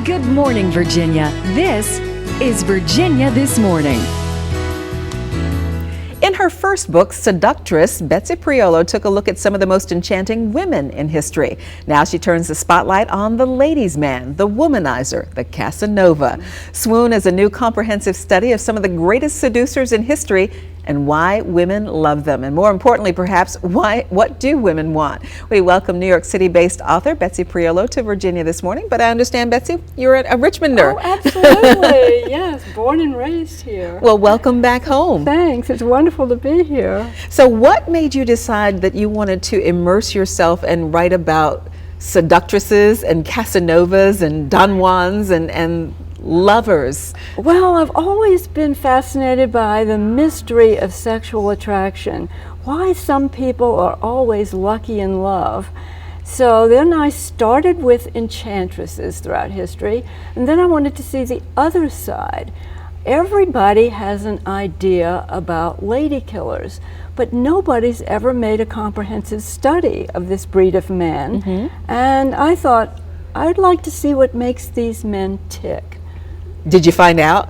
Good morning, Virginia. This is Virginia This Morning. In her first book, Seductress, Betsy Prioleau took a look at some of the most enchanting women in history. Now she turns the spotlight on the ladies' man, the womanizer, the Casanova. Swoon is a new comprehensive study of some of the greatest seducers in history and why women love them. And more importantly, perhaps, what do women want? We welcome New York City-based author Betsy Prioleau to Virginia this morning. But I understand, Betsy, you're a Richmonder. Oh, absolutely. Yes, born and raised here. Well, welcome back home. Thanks. It's wonderful to be here. So what made you decide that you wanted to immerse yourself and write about seductresses and Casanovas and Don Juans and lovers? Well, I've always been fascinated by the mystery of sexual attraction. Why some people are always lucky in love. So then I started with enchantresses throughout history, and then I wanted to see the other side. Everybody has an idea about lady killers, but nobody's ever made a comprehensive study of this breed of man. And I thought, I'd like to see what makes these men tick. Did you find out?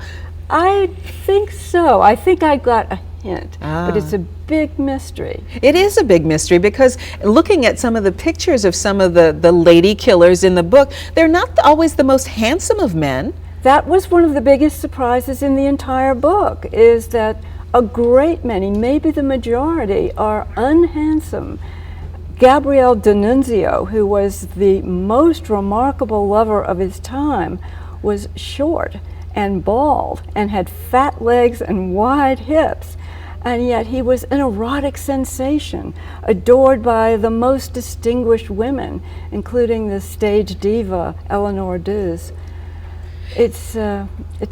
I think so. I think I got a hint, but it's a big mystery. It is a big mystery because looking at some of the pictures of some of the lady killers in the book, they're not always the most handsome of men. That was one of the biggest surprises in the entire book, is that a great many, maybe the majority, are unhandsome. Gabriele D'Annunzio, who was the most remarkable lover of his time, was short and bald and had fat legs and wide hips, and yet he was an erotic sensation, adored by the most distinguished women, including the stage diva Eleanor Duse. It's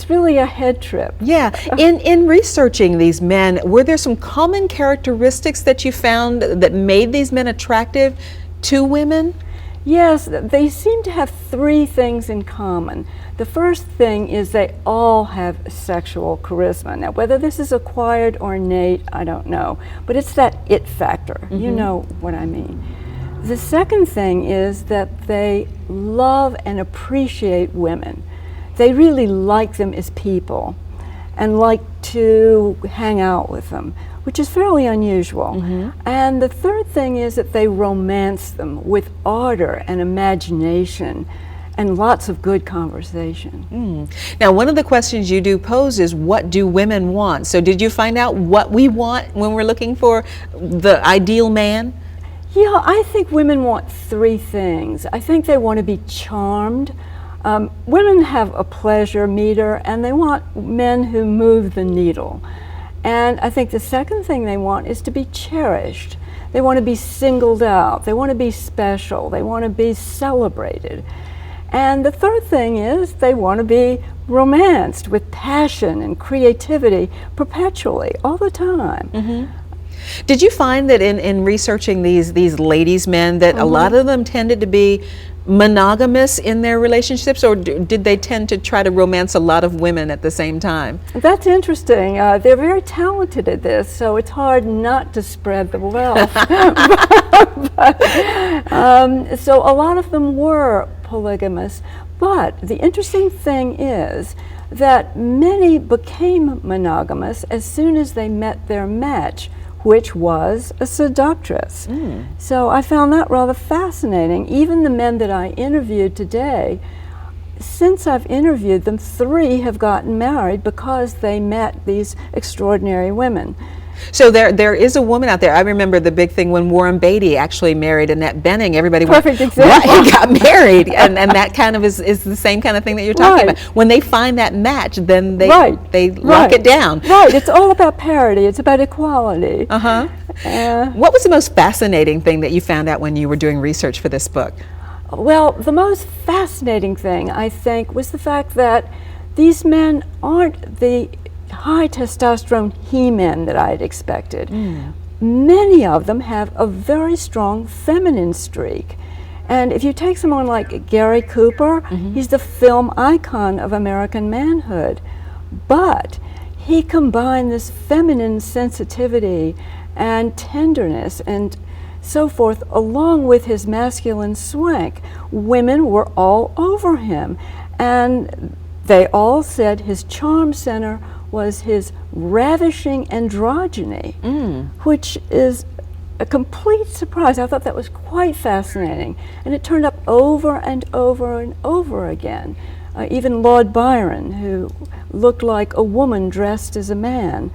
really a head trip. Yeah. In researching these men, were there some common characteristics that you found that made these men attractive to women? Yes, they seem to have three things in common. The first thing is they all have sexual charisma. Now, whether this is acquired or innate, I don't know, but it's that it factor. You know what I mean. The second thing is that they love and appreciate women. They really like them as people and like to hang out with them, which is fairly unusual. And the third thing is that they romance them with ardor and imagination and lots of good conversation. Now, one of the questions you do pose is, what do women want? So did you find out what we want when we're looking for the ideal man? Yeah, I think women want three things. I think they want to be charmed. Women have a pleasure meter, and they want men who move the needle. And I think the second thing they want is to be cherished. They want to be singled out. They want to be special. They want to be celebrated. And the third thing is they want to be romanced with passion and creativity perpetually, all the time. Did you find that in researching these ladies' men that a lot of them tended to be monogamous in their relationships, or did they tend to try to romance a lot of women at the same time? That's interesting. They're very talented at this, so it's hard not to spread the wealth. So a lot of them were polygamous, but the interesting thing is that many became monogamous as soon as they met their match, which was a seductress. So I found that rather fascinating. Even the men that I interviewed today, since I've interviewed them, 3 have gotten married because they met these extraordinary women. So there is a woman out there. I remember the big thing when Warren Beatty actually married Annette Bening. Everybody Perfect went, example. What? He got married, and that kind of is the same kind of thing that you're talking about. When they find that match, then they lock it down. Right. It's all about parity. It's about equality. What was the most fascinating thing that you found out when you were doing research for this book? Well, the most fascinating thing, I think, was the fact that these men aren't the high testosterone he-men that I had expected. Many of them have a very strong feminine streak. And if you take someone like Gary Cooper, he's the film icon of American manhood. But he combined this feminine sensitivity and tenderness and so forth, along with his masculine swank. Women were all over him. And they all said his charm center was his ravishing androgyny, which is a complete surprise. I thought that was quite fascinating. And it turned up over and over and over again. Even Lord Byron, who looked like a woman dressed as a man,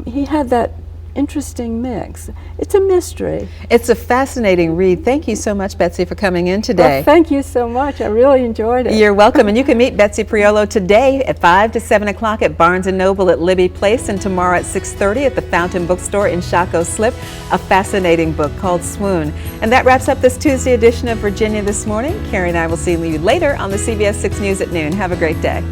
he had that interesting mix. It's a mystery. It's a fascinating read. Thank you so much, Betsy, for coming in today. Well, thank you so much. I really enjoyed it. You're welcome. And you can meet Betsy Prioleau today at 5 to 7 o'clock at Barnes & Noble at Libby Place, and tomorrow at 6:30 at the Fountain Bookstore in Shockoe Slip, a fascinating book called Swoon. And that wraps up this Tuesday edition of Virginia This Morning. Carrie and I will see you later on the CBS 6 News at noon. Have a great day.